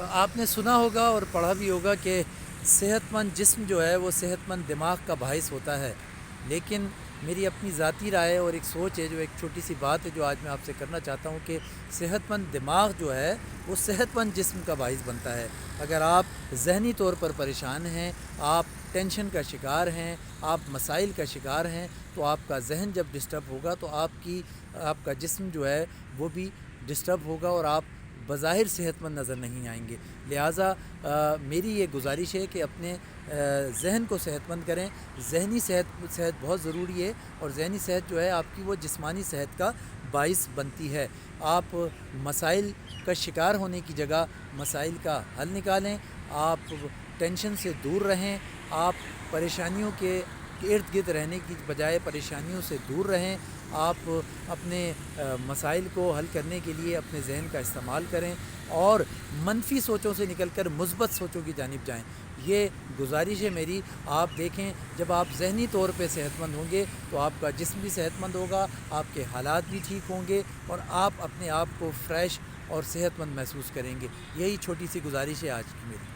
آپ نے سنا ہوگا اور پڑھا بھی ہوگا کہ صحت مند جسم جو ہے وہ صحت مند دماغ کا باعث ہوتا ہے، لیکن میری اپنی ذاتی رائے اور ایک سوچ ہے، جو ایک چھوٹی سی بات ہے جو آج میں آپ سے کرنا چاہتا ہوں کہ صحت مند دماغ جو ہے وہ صحت مند جسم کا باعث بنتا ہے۔ اگر آپ ذہنی طور پر پریشان ہیں، آپ ٹینشن کا شکار ہیں، آپ مسائل کا شکار ہیں، تو آپ کا ذہن جب ڈسٹرب ہوگا تو آپ کا جسم جو ہے وہ بھی ڈسٹرب ہوگا اور آپ بظاہر صحت مند نظر نہیں آئیں گے۔ لہٰذا میری یہ گزارش ہے کہ اپنے ذہن کو صحت مند کریں۔ ذہنی صحت بہت ضروری ہے، اور ذہنی صحت جو ہے آپ کی وہ جسمانی صحت کا باعث بنتی ہے۔ آپ مسائل کا شکار ہونے کی جگہ مسائل کا حل نکالیں، آپ ٹینشن سے دور رہیں، آپ پریشانیوں کے ارد گرد رہنے کی بجائے پریشانیوں سے دور رہیں، آپ اپنے مسائل کو حل کرنے کے لیے اپنے ذہن کا استعمال کریں اور منفی سوچوں سے نکل کر مثبت سوچوں کی جانب جائیں۔ یہ گزارش ہے میری۔ آپ دیکھیں، جب آپ ذہنی طور پہ صحت مند ہوں گے تو آپ کا جسم بھی صحت مند ہوگا، آپ کے حالات بھی ٹھیک ہوں گے اور آپ اپنے آپ کو فریش اور صحت مند محسوس کریں گے۔ یہی چھوٹی سی گزارش ہے آج کی میری۔